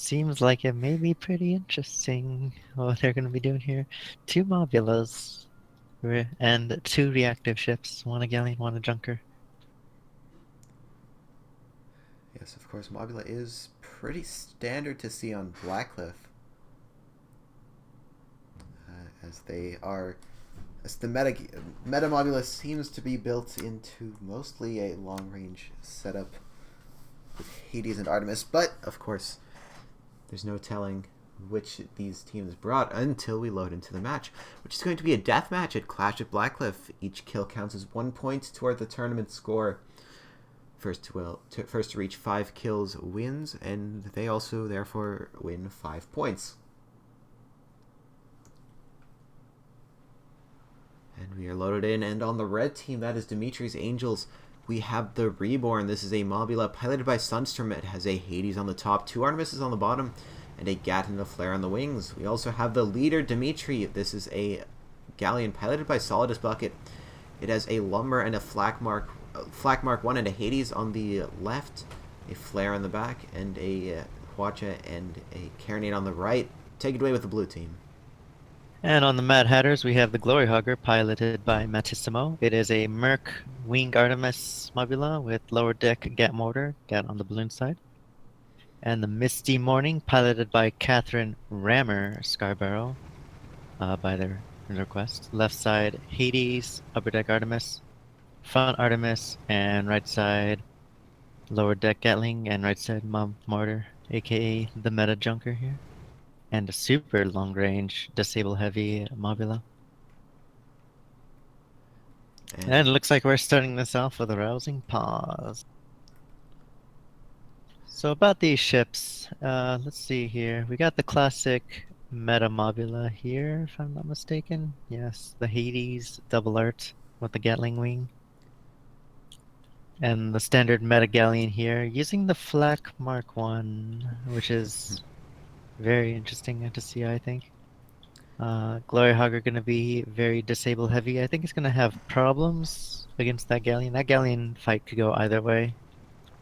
seems like it may be pretty interesting what they're going to be doing here. Two Mobulas and two reactive ships, one a galleon, one a junker. Yes, of course, Mobula is pretty standard to see on Blackcliff, as they are. As the meta Mobula seems to be built into mostly a long range setup with Hades and Artemis, but of course, there's no telling which these teams brought until we load into the match, which is going to be a death match at Clash at Blackcliff. Each kill counts as 1 point toward the tournament score. First to reach 5 kills wins, and they also therefore win 5 points. And we are loaded in, and on the red team, that is Dimtrij's Angels, we have the Reborn. This is a Mobula piloted by Sunstorm. It has a Hades on the top, 2 Artemises on the bottom, and a Gat and a Flare on the wings. We also have the leader, Dimtrij. This is a Galleon piloted by Solidus Bucket. It has a Lumber and a Flak Mark 1 and a Hades on the left, a Flare on the back, and a Hwacha and a Carronade on the right. Take it away with the blue team. And on the Mad Hatters, we have the Glory Hugger, piloted by Matissimo. It is a Merc Wing Artemis Mobula with lower deck Gat Mortar, Gat on the balloon side. And the Misty Morning, piloted by Catherine Rammer Scarborough, by their request. Left side, Hades, upper deck Artemis, front Artemis, and right side, lower deck Gatling, and right side Mortar, aka the Meta Junker here. And a super long range disable heavy Mobula. And it looks like we're starting this off with a rousing pause. So about these ships, let's see here. We got the classic Meta Mobula here, if I'm not mistaken. Yes, the Hades double art with the Gatling wing. And the standard Meta Galleon here, using the Flak Mark 1, which is very interesting to see, I think. Glory Hog are going to be very disable heavy. I think it's going to have problems against that Galleon. That Galleon fight could go either way.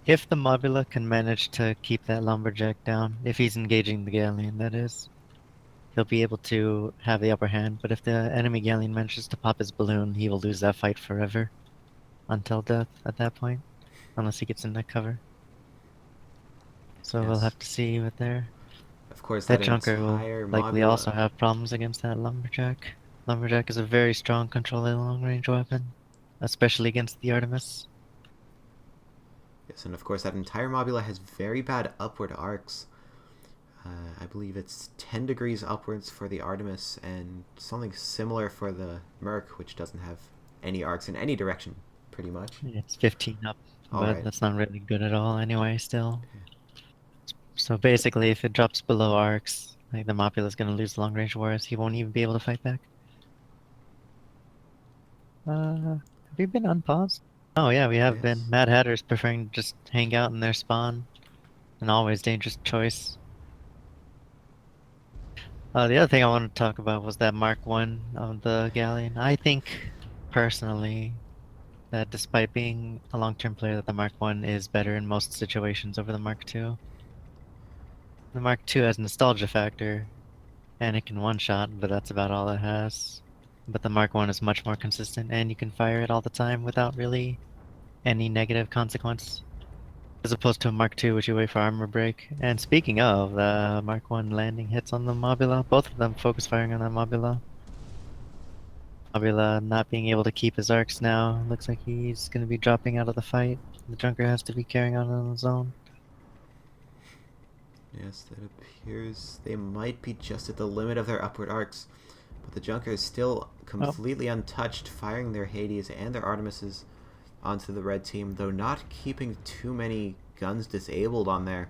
If the Mobula can manage to keep that Lumberjack down, if he's engaging the Galleon, that is, he'll be able to have the upper hand. But if the enemy Galleon manages to pop his balloon, he will lose that fight forever. Until death at that point. Unless he gets in that cover. So we'll Yes. have to see what there. Of course, That that Junker will entire likely Mobula. also have problems against that Lumberjack. Lumberjack is a very strong controlling long-range weapon, especially against the Artemis. Yes, and of course, that entire Mobula has very bad upward arcs. I believe it's 10 degrees upwards for the Artemis, and something similar for the Merc, which doesn't have any arcs in any direction, pretty much. It's 15 up, All but right. that's not really good at all anyway, still. So basically, if it drops below arcs, like the Mopula is going to lose long range wars. He won't even be able to fight back. Have we been unpaused? Oh yeah, we have been. Yes. Mad Hatter's preferring to just hang out in their spawn. An always dangerous choice. The other thing I wanted to talk about was that Mark 1 of the Galleon. I think, personally, that despite being a long-term player, that the Mark 1 is better in most situations over the Mark 2. The Mark 2 has nostalgia factor, and it can one-shot, but that's about all it has. But the Mark 1 is much more consistent, and you can fire it all the time without really any negative consequence. As opposed to a Mark 2, which you wait for armor break. And speaking of, the Mark 1 landing hits on the Mobula, both of them focus firing on that Mobula. Mobula not being able to keep his arcs now. Looks like he's going to be dropping out of the fight. The Junker has to be carrying on his own. Yes, that appears they might be just at the limit of their upward arcs. But the Junker is still Oh, completely untouched, firing their Hades and their Artemises onto the red team, though not keeping too many guns disabled on there.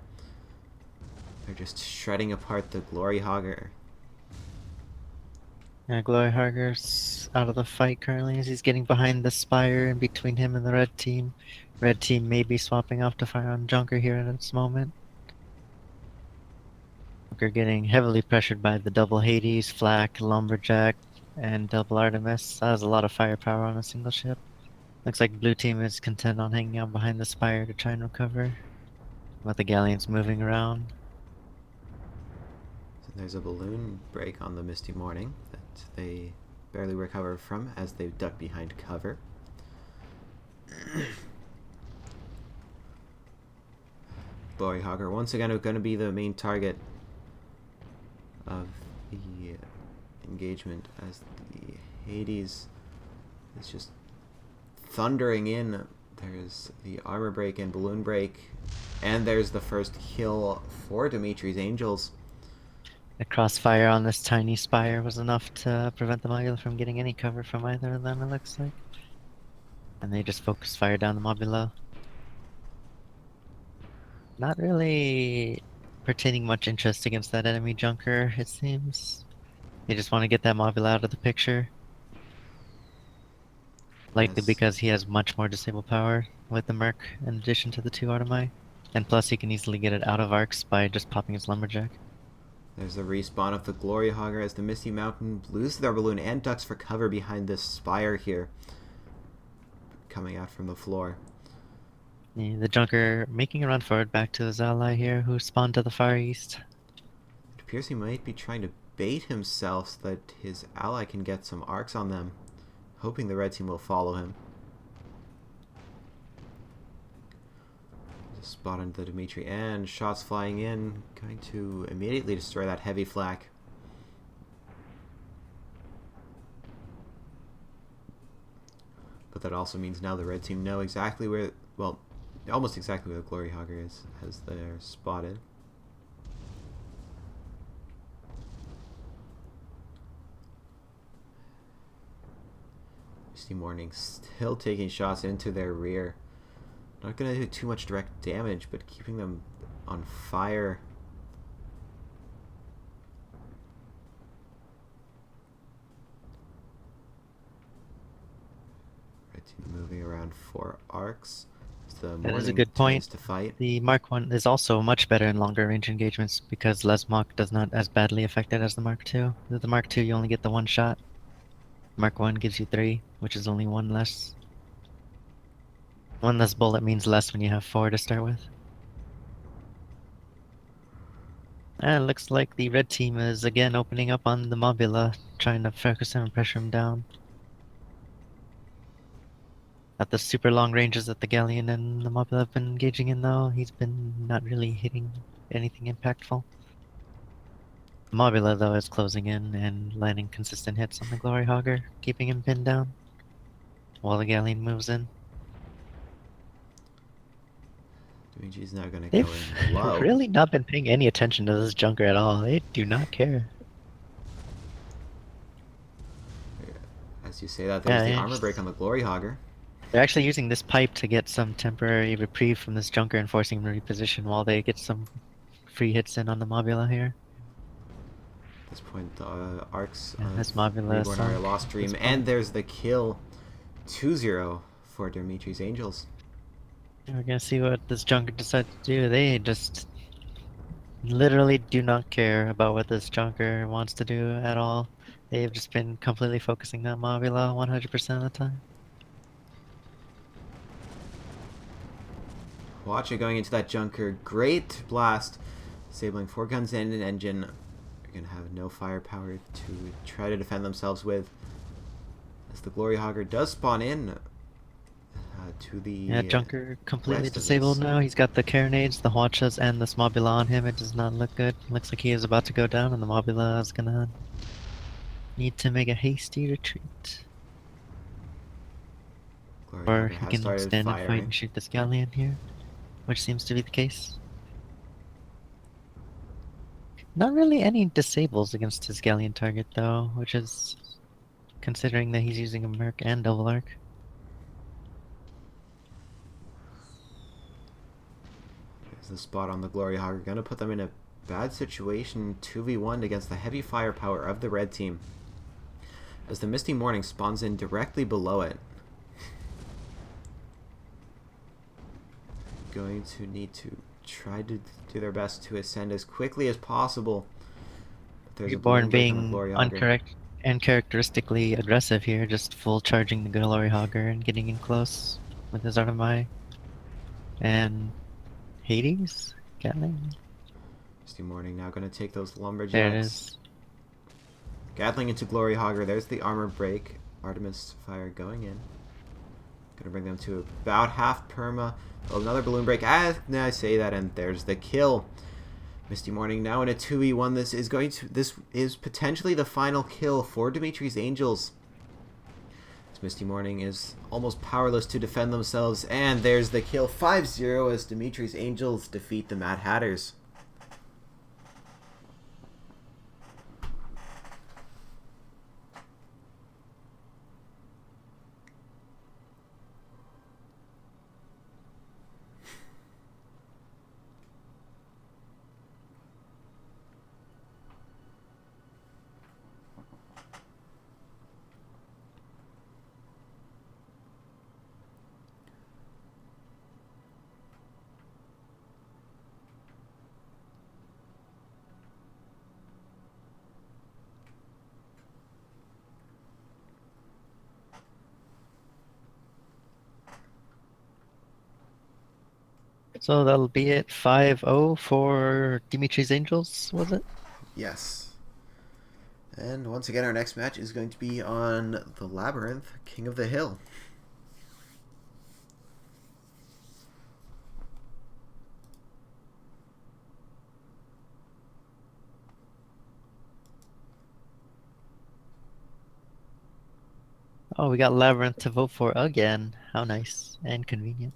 They're just shredding apart the Glory Hogger. yeah, Glory Harger's out of the fight currently as he's getting behind the Spire in between him and the red team. Red team may be swapping off to fire on Junker here at this moment. Junker getting heavily pressured by the double Hades, Flak, Lumberjack, and double Artemis. That has a lot of firepower on a single ship. Looks like blue team is content on hanging out behind the Spire to try and recover. But the Galleon's moving around. There's a balloon break on the Misty Morning that they barely recover from as they duck behind cover. Glory Hogger once again going to be the main target of the engagement as the Hades is just thundering in. There's the armor break and balloon break, and there's the first kill for Dimtrij's Angels. The crossfire on this tiny spire was enough to prevent the Mobula from getting any cover from either of them, it looks like. And they just focus fire down the Mobula. Not really pertaining much interest against that enemy Junker, it seems. They just want to get that Mobula out of the picture. Likely Yes. because he has much more disable power with the Merc in addition to the 2 Automai. And plus he can easily get it out of arcs by just popping his Lumberjack. There's the respawn of the Glory Hogger as the Misty Mountain loses their balloon and ducks for cover behind this spire here. Coming out from the floor. Yeah, the Junker making a run forward back to his ally here, who spawned to the far east. It appears he might be trying to bait himself so that his ally can get some arcs on them, hoping the red team will follow him. There's a spot on the Dimtrij and shots flying in, going to immediately destroy that heavy flak. But that also means now the red team know exactly where, well, almost exactly where the Glory Hogger is, as they're spotted. Misty Morning still taking shots into their rear. Not going to do too much direct damage, but keeping them on fire. Red team moving around 4 arcs. The That is a Morning good point. to fight. The Mark 1 is also much better in longer range engagements because Lesmok does not as badly affect it as the Mark 2. With the Mark 2 you only get the 1 shot. Mark 1 gives you 3, which is only 1 less. 1 less bullet means less when you have 4 to start with. And it looks like the red team is again opening up on the Mobula, trying to focus him and pressure him down. At the super long ranges that the Galleon and the Mobula have been engaging in though, he's been not really hitting anything impactful. The Mobula though is closing in and landing consistent hits on the Glory Hogger, keeping him pinned down, while the Galleon moves in. Luigi's now going to go They've in low. really not been paying any attention to this Junker at all. They do not care. As you say that, there's the Yeah, armor break on the Glory Hogger. they're actually using this pipe to get some temporary reprieve from this Junker and forcing him to reposition while they get some free hits in on the Mobula here. At this point, the arcs Yeah, of this Mobula Reborn are a sunk lost at dream, this and point. there's the kill. 2-0 for Dimtrij's Angels. We're gonna see what this Junker decides to do. They just literally do not care about what this Junker wants to do at all. They've just been completely focusing on Mobula 100% of the time. Watch it going into that Junker. Great blast. Disabling 4 guns and an engine. They're going to have no firepower to try to defend themselves with. As the Glory Hogger does spawn in to the Yeah, Junker completely west of disabled this. now. He's got the Carronades, the Hwachas, and this Mobula on him. It does not look good. Looks like he is about to go down, and the Mobula is gonna need to make a hasty retreat. Glory Or Hogger he has can started stand and fight firing. and shoot this Galleon here, which seems to be the case. Not really any disables against his Galleon target, though, which is considering that he's using a Merc and Double Arc. There's the spot on the Glory Hogger. Going to put them in a bad situation 2v1 against the heavy firepower of the red team. As the Misty Morning spawns in directly below it. Going to need to try to do their best to ascend as quickly as possible. But there's a Reborn balloon break on the being Glory Hogger. uncharacteristically aggressive here, just full charging the Glory Hogger and getting in close with his Automai. And Hades? Gatling? Misty Morning now going to take those There it lumberjacks. is. Gatling into Glory Hogger. There's the armor break. Artemis Fire going in. Gonna bring them to about half perma. Oh, another balloon break. Now I say that, and there's the kill. Misty Morning now in a 2v1. This is potentially the final kill for Dimtrij's Angels. Misty Morning is almost powerless to defend themselves, and there's the kill. 5-0 as Dimtrij's Angels defeat the Mad Hatters. So that'll be it. 5-0 for Dimtri's Angels, was it? Yes. And once again, our next match is going to be on the Labyrinth, King of the Hill. Oh, we got Labyrinth to vote for again. How nice and convenient.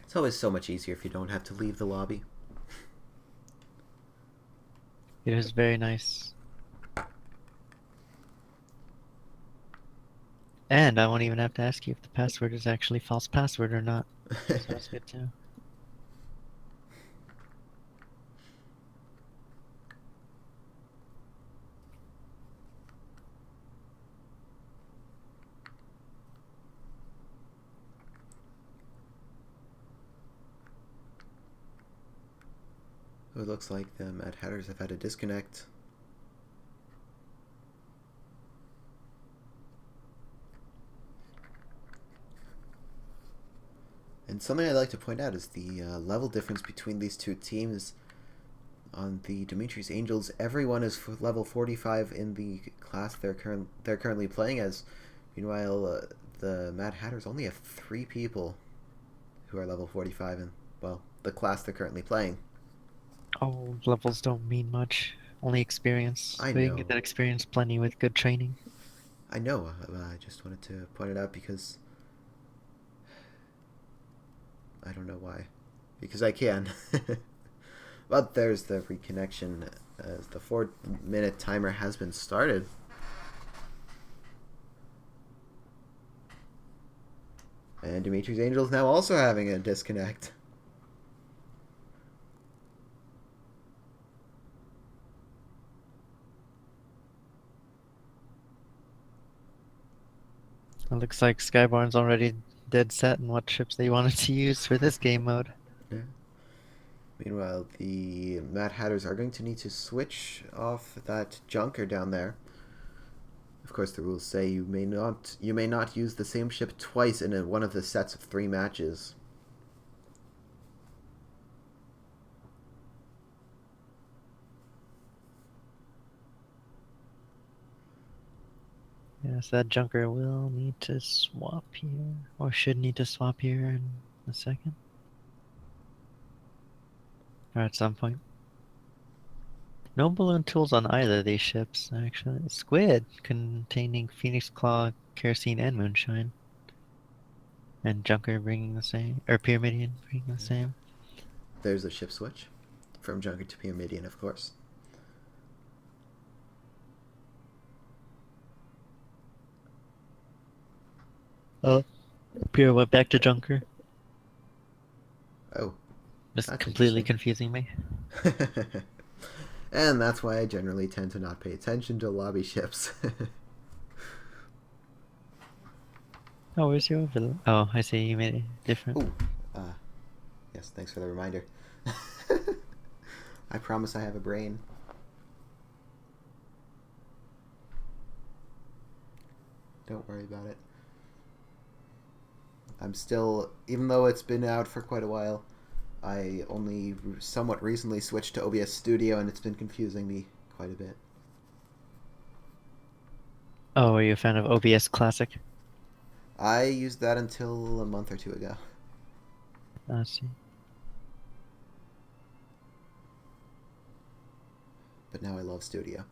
It's always so much easier if you don't have to leave the lobby. It is very nice. And I won't even have to ask you if the password is actually false password or not. So that's good too. It looks like the Mad Hatters have had a disconnect. And something I'd like to point out is the level difference between these two teams. On the Dimtrij's Angels, everyone is level 45 in the class they're currently playing as. Meanwhile, the Mad Hatters only have 3 people who are level 45 in, well, the class they're currently playing. Oh, levels don't mean much. Only experience. I We can know. get that experience plenty with good training. I know. I just wanted to point it out because I don't know why. Because I can. But there's the reconnection as the 4-minute timer has been started. And Dimtrij's Angels now also having a disconnect. It looks like Skyborn's already dead set on what ships they wanted to use for this game mode. Yeah. Meanwhile, the Mad Hatters are going to need to switch off that junker down there. Of course, the rules say you may not use the same ship twice in one of the sets of 3 matches. Yes, that junker will need to swap here, or should need to swap here in a second. Or at some point. No balloon tools on either of these ships, actually. Squid, containing Phoenix Claw, Kerosene, and Moonshine. And Junker bringing the same, or Pyramidian bringing the same. There's a ship switch from junker to Pyramidian, of course. Oh, Pyr went back to Junker. Oh, Just that's completely interesting. confusing me. And that's why I generally tend to not pay attention to lobby ships. Oh, where's your overlay? Oh, I see, you made it different. Ooh, yes, thanks for the reminder. I promise I have a brain. Don't worry about it. I'm still, even though it's been out for quite a while, I only somewhat recently switched to OBS Studio, and it's been confusing me quite a bit. Oh, are you a fan of OBS Classic? I used that until a month or two ago, I see. but now I love Studio.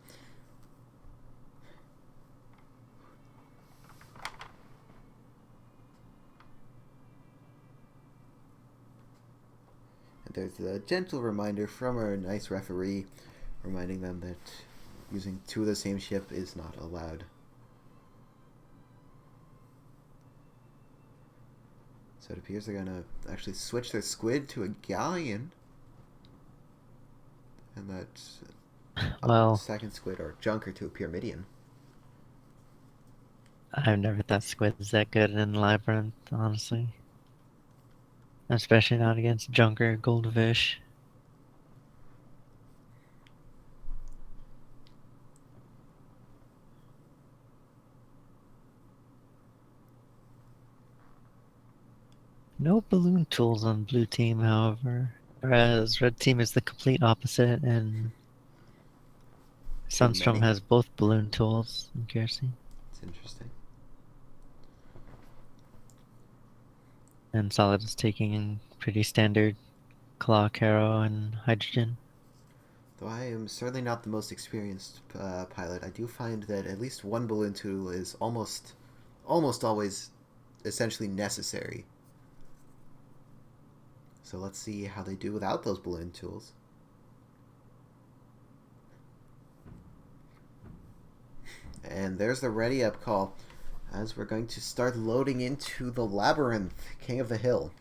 And there's a gentle reminder from our nice referee reminding them that using two of the same ship is not allowed. So it appears they're gonna actually switch their squid to a galleon, and that Well, second squid or junker to a pyramidion. I've never thought squid's that good in Labyrinth, honestly. Especially not against Junker Goldfish. No balloon tools on blue team, however. Whereas red team is the complete opposite, and Too Sunstrom many. has both balloon tools in Kersey. It's interesting. And Solid is taking pretty standard clock, arrow, and hydrogen. Though I am certainly not the most experienced pilot, I do find that at least one balloon tool is almost always essentially necessary. So let's see how they do without those balloon tools. And there's the ready up call as we're going to start loading into the Labyrinth, King of the Hill.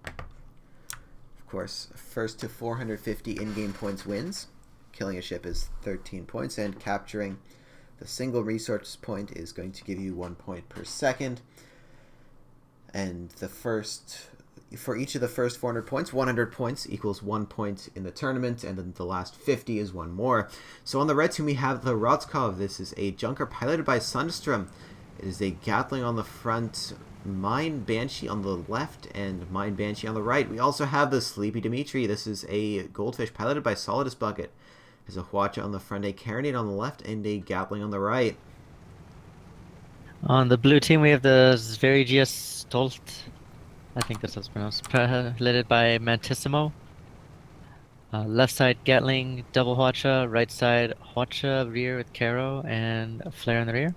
Of course, first to 450 in-game points wins. Killing a ship is 13 points, and capturing the single resource point is going to give you 1 point per second. And for each of the first 400 points, 100 points equals 1 point in the tournament, and then the last 50 is one more. So on the red team, we have the Rodskov. This is a junker piloted by Sundstrom. It is a Gatling on the front, Mine Banshee on the left, and Mine Banshee on the right. We also have the Sleepy Dimtrij. This is a Goldfish piloted by Solidus Bucket. There's a Hwacha on the front, a Carronade on the left, and a Gatling on the right. On the blue team, we have the Zverigia Stolt. I think that's how it's pronounced. Piloted by Mantissimo. Left side Gatling, double Hwacha. Right side Hwacha, rear with Caro and a flare in the rear.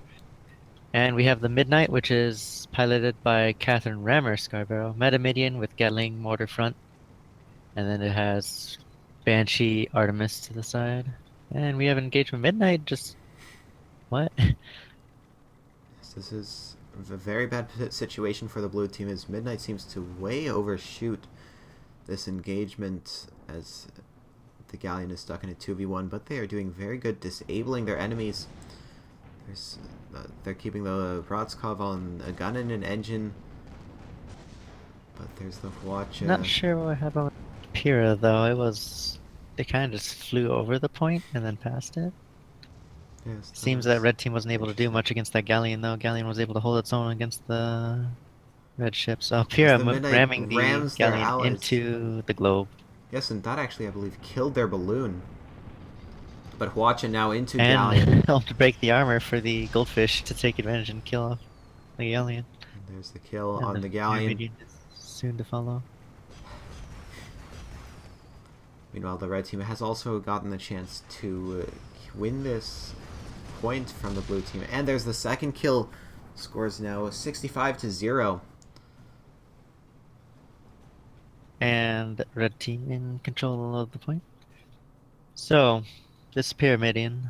And we have the Midnight, which is piloted by Catherine Rammer Scarborough. Metamidian with Gatling mortar front. And then it has Banshee Artemis to the side. And we have engagement Midnight, just what? This is a very bad situation for the blue team as Midnight seems to way overshoot this engagement as the Galleon is stuck in a 2v1, but they are doing very good disabling their enemies. They're keeping the Brodskov on a gun and an engine, but there's the Hwacha. Not sure what happened with Pyrrha, though. They kind of just flew over the point and then passed it. Yes, that Seems that was red team wasn't able to do much against that Galleon, though. Galleon was able to hold its own against the red ships. Oh, as Pyrrha the Midnight ramming the rams their Galleon allies. into the globe. Yes, and that actually, I believe, killed their balloon. But Hwacha now into And Galleon. helped to break the armor for the goldfish to take advantage and kill off the Galleon. And there's the kill And on the the Galleon. Pyramidion is soon to follow. Meanwhile, the red team has also gotten the chance to win this point from the blue team. And there's the second kill. Scores now 65-0. And red team in control of the point. So, this Pyramidian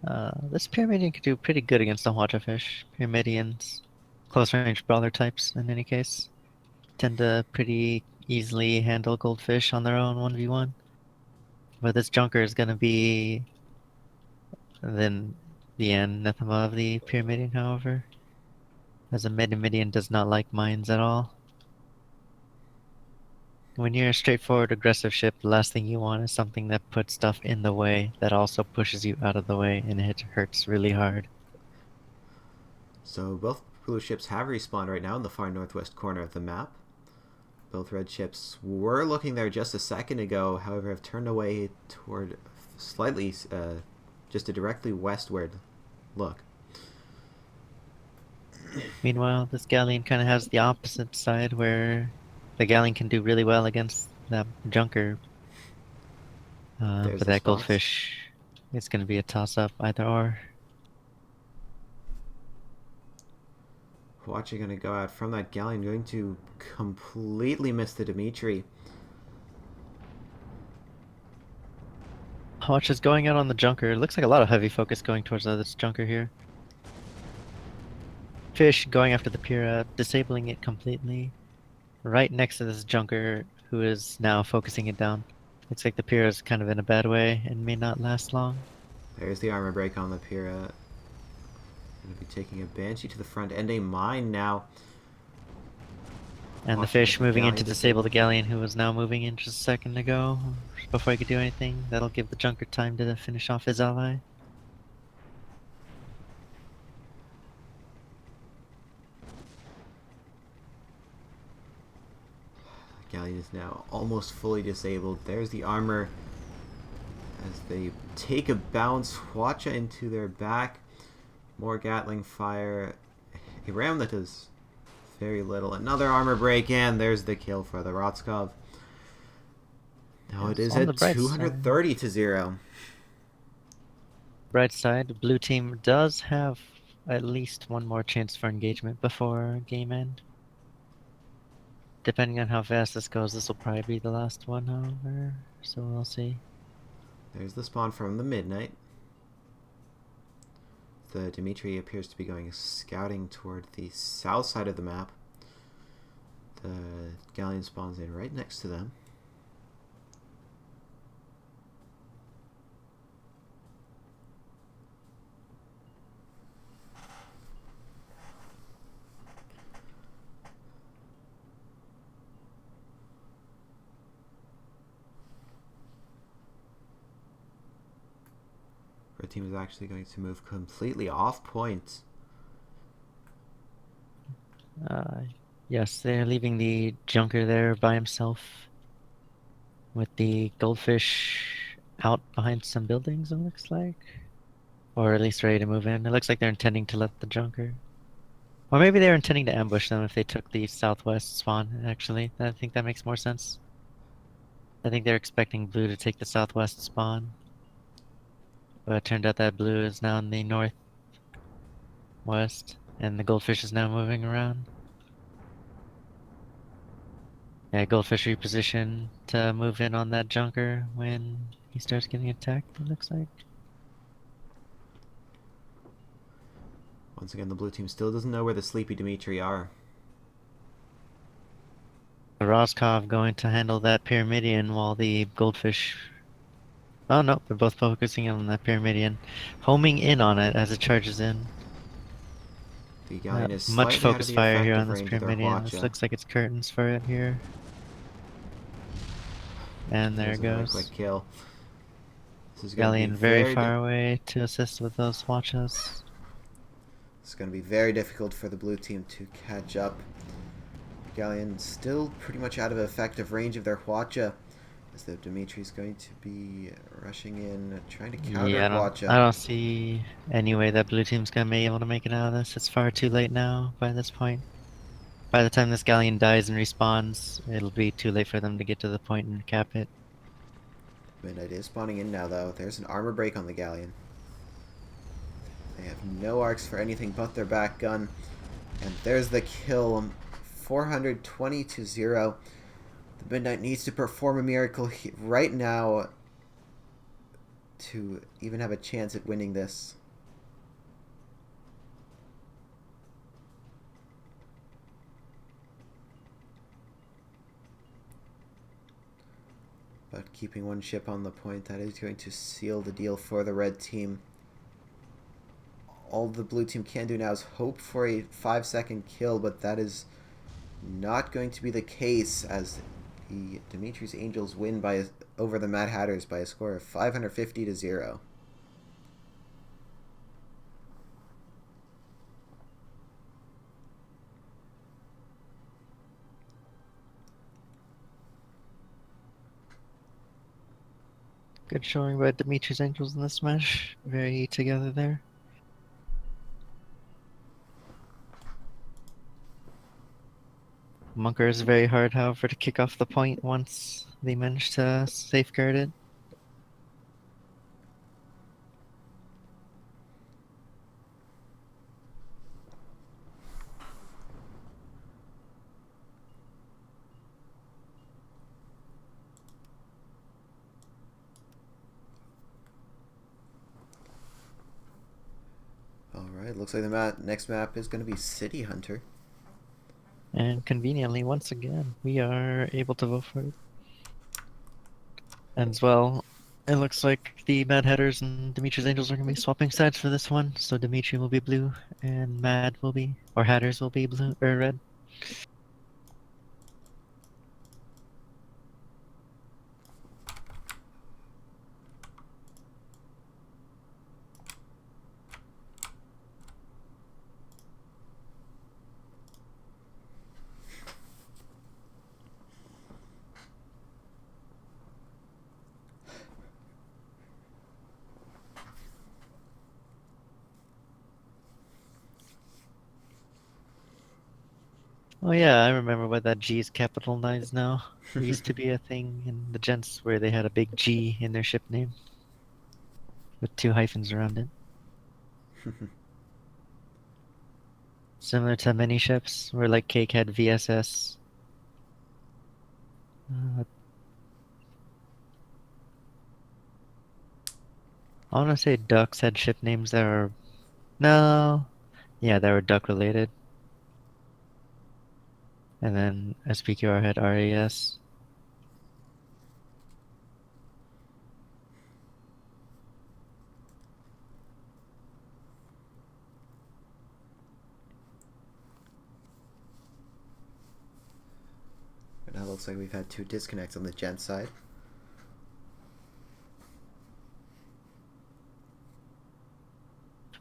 could do pretty good against the Hwacha fish. Pyramidians, close range brawler types in any case, tend to pretty easily handle goldfish on their own 1v1. But this Junker is going to be then the anathema of the Pyramidian, however, as a Metamidian does not like mines at all. When you're a straightforward aggressive ship, the last thing you want is something that puts stuff in the way that also pushes you out of the way and it hurts really hard. So both blue ships have respawned right now in the far northwest corner of the map. Both red ships were looking there just a second ago, however, have turned away toward slightly, just a directly westward look. Meanwhile, this galleon kind of has the opposite side where the galleon can do really well against that junker. There's But the that spots. goldfish, it's going to be a toss-up either or. Watch going to go out from that galleon, going to completely miss the Dimtrij. Watch is going out on the junker. It looks like a lot of heavy focus going towards this junker here. Fish going after the Pira, disabling it completely. Right next to this junker, who is now focusing it down. Looks like the Pira is kind of in a bad way and may not last long. There's the armor break on the Pira. Going to be taking a Banshee to the front and a mine now. And the Watching fish the moving in galleon to disable disable. the galleon, who was now moving in just a second ago, before he could do anything. That'll give the junker time to finish off his ally. The galleon is now almost fully disabled. There's the armor as they take a bounce. Hwacha into their back. More Gatling fire. A ram that does very little. Another armor break, and there's the kill for the Rotskov. Now it is On the at bright 230 to 0. bright side, blue team does have at least one more chance for engagement before game end. Depending on how fast this goes, this will probably be the last one, however, so we'll see. There's the spawn from the Midnight. The Dimtrij appears to be going scouting toward the south side of the map. The galleon spawns in right next to them. Red team is actually going to move completely off point. Yes, they're leaving the junker there by himself with the goldfish out behind some buildings, it looks like. Or at least ready to move in. It looks like they're intending to let the junker. Or maybe they're intending to ambush them if they took the southwest spawn, actually. I think that makes more sense. I think they're expecting blue to take the southwest spawn. But it turned out that blue is now in the northwest, and the goldfish is now moving around. Yeah, goldfish reposition to move in on that junker when he starts getting attacked, it looks like. Once again, the blue team still doesn't know where the sleepy Dimtrij are. The Roscoff going to handle that Pyramidion while the goldfish... Oh no, they're both focusing on that Pyramidion. Homing in on it as it charges in. The galleon is Much slightly out of focus the fire here effective on this range of their Pyramidion. This Hwacha. looks like it's curtains for it here. And there There's it another goes. quick kill. This is going to be Galleon very far away to assist with those watches. It's going to be very difficult for the blue team to catch up. Galleon still pretty much out of effective range of their Hwacha, as the Dimtrij's going to be rushing in, trying to counter Yeah, Hwacha. I don't see any way that blue team's gonna be able to make it out of this. It's far too late now by this point. By the time this galleon dies and respawns, it'll be too late for them to get to the point and cap it. Midnight is spawning in now, though. There's an armor break on the galleon. They have no arcs for anything but their back gun. And there's the kill. 420 to 0. The Midnight needs to perform a miracle right now to even have a chance at winning this. But keeping one ship on the point, that is going to seal the deal for the red team. All the blue team can do now is hope for a 5-second kill, but that is not going to be the case, as the Dimtrij's Angels win by over the Mad Hatters by a score of 550 to 0. Good showing by Dimitri's Angels in this match. Very together there. Munker is very hard, however, to kick off the point once they manage to safeguard it. Alright, looks like next map is going to be City Hunter. And conveniently, once again, we are able to vote for it. And as well, it looks like the Mad Hatters and Dimitri's Angels are going to be swapping sides for this one. So Dimitri will be blue, and Mad will be, or Hatters will be blue or red. Oh yeah, I remember why that G is capitalized now. It used to be a thing in the gents where they had a big G in their ship name with two hyphens around it. Similar to many ships where like Cake had VSS. I want to say Ducks had ship names that are... No. Yeah, that were duck related. And then SPQR had RAS. And now it looks like we've had two disconnects on the gent side.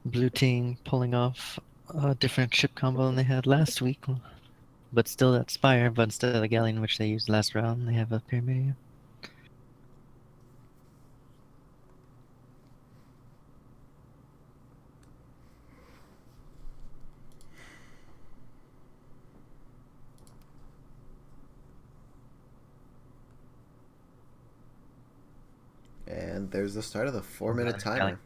Blue team pulling off a different ship combo than they had last week. But still that Spire, but instead of the Galleon which they used last round, they have a Pyramid. And there's the start of the 4-minute timer.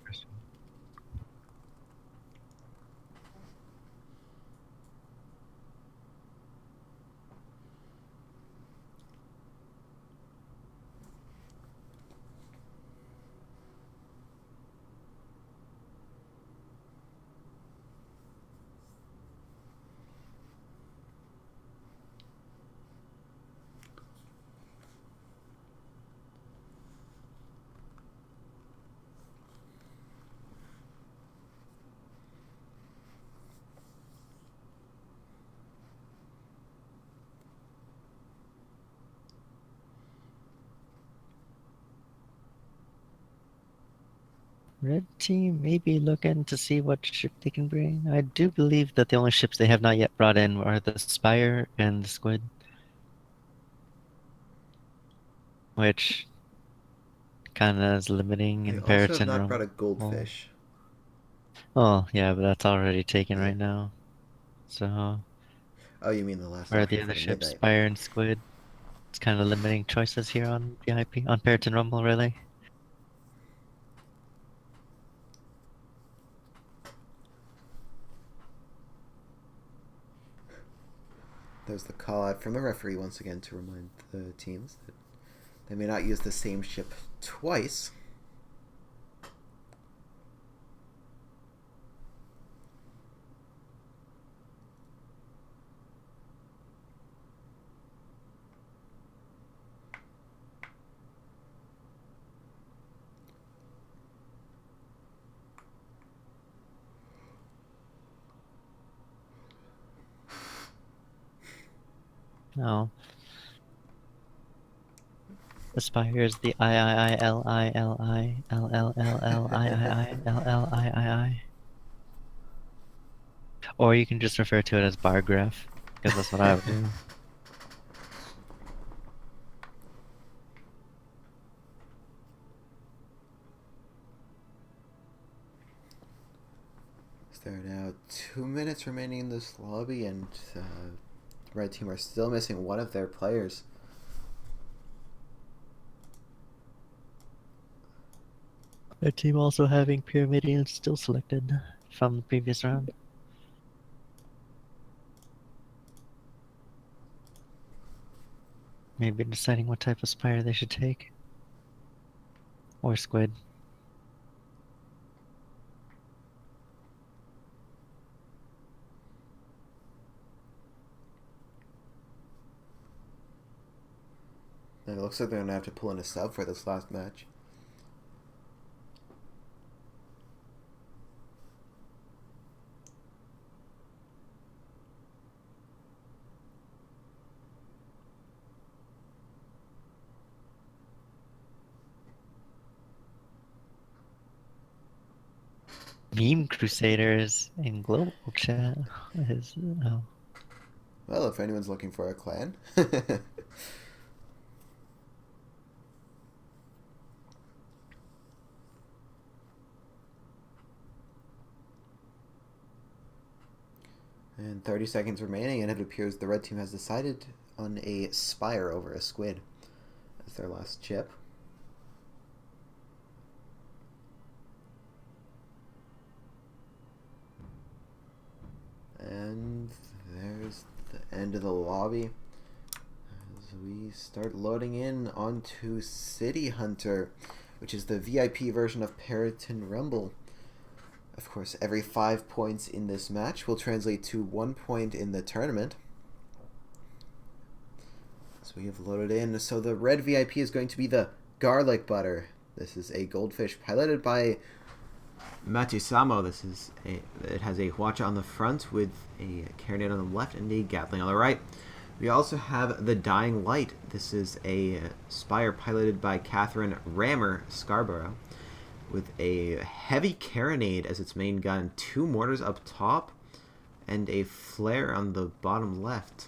Red team maybe looking to see what ship they can bring. I do believe that the only ships they have not yet brought in are the Spire and the Squid. Which kind of is limiting They in also have Periton not Room. brought a goldfish. Oh, yeah, but that's already taken Yeah. right now. So, Oh, you mean the last where are the option for other the ships, midnight? Spire and Squid? It's kind of limiting choices here on VIP, on Periton Rumble, really. There's the call out from the referee once again to remind the teams that they may not use the same ship twice. No. The Spire is the I. Or you can just refer to it as bar graph, because that's what I would do. There are now 2 minutes remaining in this lobby, and Red Team are still missing one of their players. Red Team also having Pyramidians still selected from the previous round. Maybe deciding what type of Spire they should take. Or Squid. And it looks like they're going to have to pull in a sub for this last match. Meme Crusaders in global chat is Well, if anyone's looking for a clan. And 30 seconds remaining, and it appears the red team has decided on a Spire over a Squid as their last chip. And there's the end of the lobby as we start loading in onto City Hunter, which is the VIP version of Periton Rumble. Of course, every 5 points in this match will translate to 1 point in the tournament. So we have loaded in. So the red VIP is going to be the Garlic Butter. This is a goldfish piloted by Matisamo. It has a Hwacha on the front with a Carronade on the left and a Gatling on the right. We also have the Dying Light. This is a Spire piloted by Catherine Rammer Scarborough, with a heavy carronade as its main gun, 2 mortars up top, and a flare on the bottom left.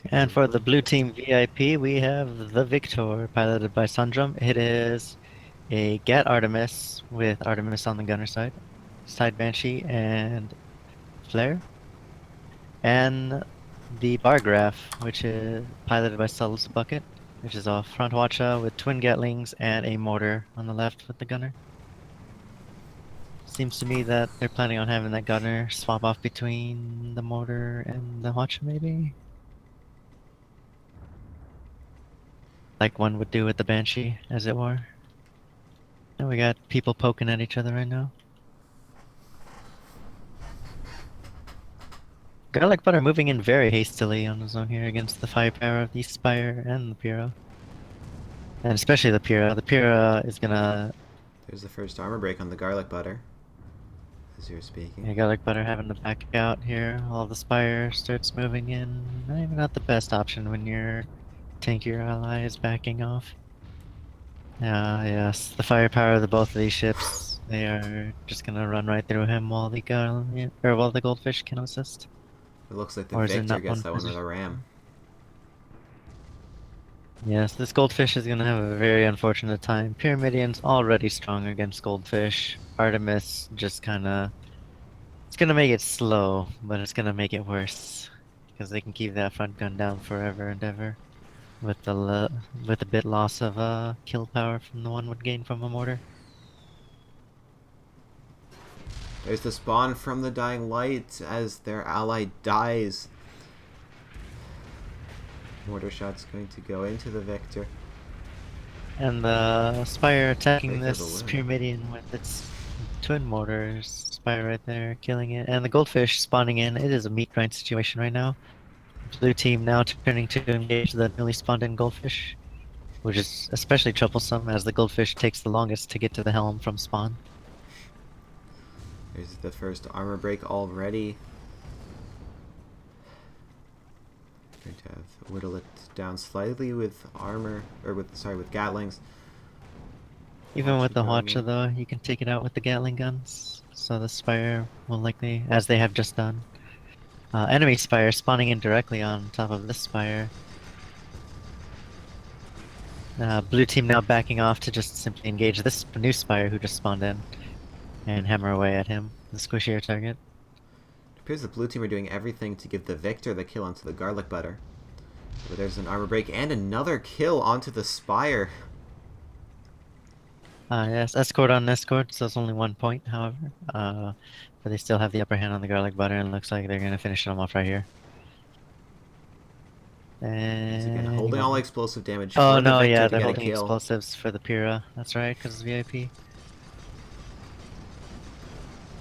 And for the blue team VIP, we have the Victor, piloted by Sundrum. It is a Gat Artemis with Artemis on the gunner side, side Banshee, and flare. And the Bargraph, which is piloted by Subtle's Bucket, which is a front Hwacha with twin Gatlings and a mortar on the left with the gunner. Seems to me that they're planning on having that gunner swap off between the mortar and the Hwacha, maybe? Like one would do with the Banshee, as it were. And we got people poking at each other right now. Garlic Butter moving in very hastily on his own here against the firepower of the Spire and the Pyrrha. And especially the Pyrrha. The Pyrrha is gonna... There's the first armor break on the Garlic Butter, as you're speaking. Yeah, Garlic Butter having to back out here. All the Spire starts moving in. Maybe not the best option when your tankier ally is backing off. Yes, the firepower of the both of these ships, they are just gonna run right through him while the Goldfish can assist. It looks like the Or is it Victor not gets one that one with position? a ram. Yes, this Goldfish is gonna have a very unfortunate time. Pyramidian's already strong against Goldfish. Artemis just kinda... It's gonna make it slow, but it's gonna make it worse. Because they can keep that front gun down forever and ever. With a bit loss of kill power from the one would gain from a mortar. There's the spawn from the Dying Light as their ally dies. Mortar shot's going to go into the Victor. And the Spire attacking Victor's a this win. Pyramidian with its twin mortars. Spire right there, killing it. And the Goldfish spawning in. It is a meat grind situation right now. Blue team now turning to engage the newly spawned in Goldfish, which is especially troublesome as the Goldfish takes the longest to get to the helm from spawn. There's the first armor break already. Going to have whittle it down slightly with armor, or with Gatlings. Even with the going Hwacha in. though, you can take it out with the Gatling guns. So the Spire will likely, as they have just done. Enemy Spire spawning in directly on top of this Spire. Blue team now backing off to just simply engage this new Spire who just spawned in. and hammer away at him, the squishier target. It appears the blue team are doing everything to give the victor the kill onto the garlic butter. But there's an armor break and another kill onto the spire. Yes, escort on escort, so it's only 1 point, however. But they still have the upper hand on the garlic butter, and looks like they're gonna finish them off right here. He's again And he holding all won't. explosive damage Oh for the no, victor yeah, to they're get a holding kill. explosives for the Pyrrha. That's right, because it's VIP.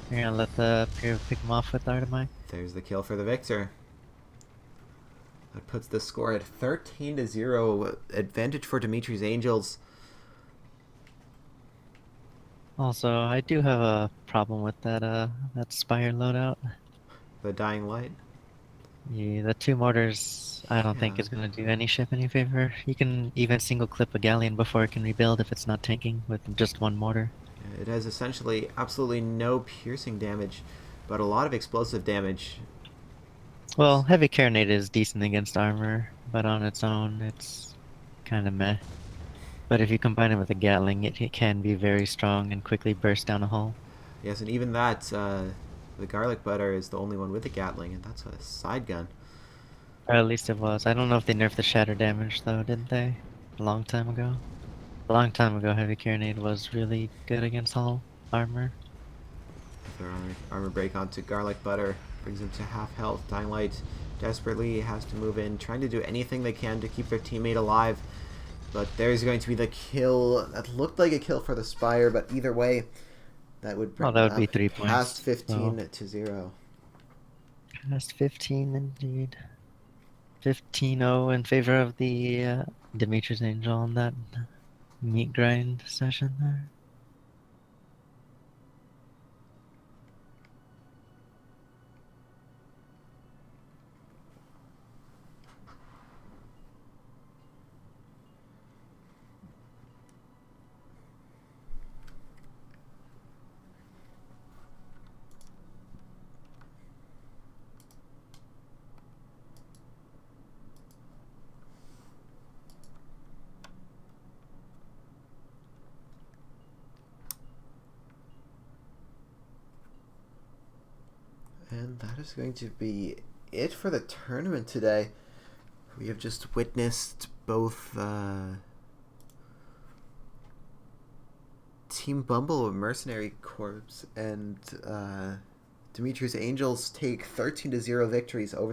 You're gonna let the Pyrrha pick him off with Artemite. There's the kill for the victor. That puts the score at 13-0. Advantage for Dimtrij's Angels. Also, I do have a problem with that Spire loadout. The Dying Light. Yeah, the two mortars I don't Yeah. think is gonna do any ship any favor. You can even single clip a galleon before it can rebuild if it's not tanking with just one mortar. It has essentially absolutely no piercing damage, but a lot of explosive damage. Well, heavy carronade is decent against armor, but on its own, it's kind of meh. But if you combine it with a Gatling, it can be very strong and quickly burst down a hull. Yes, and even that, the garlic butter is the only one with a Gatling, and that's a side gun. Or at least it was. I don't know if they nerfed the shatter damage though, didn't they? A long time ago. A long time ago, heavy carronade was really good against hull armor. Their armor break onto garlic butter brings him to half health. Dying Light desperately has to move in, trying to do anything they can to keep their teammate alive. But there's going to be the kill. That looked like a kill for the Spire, but either way, that would Oh, bring that them would be up 3 points. past So 15-0. past 15 indeed. 15-0 in favor of the Demetrius Angel on that meat grind session there. And that is going to be it for the tournament today. We have just witnessed both Team Bumble Mercenary Corps and Demetrius Angels take 13-0 victories over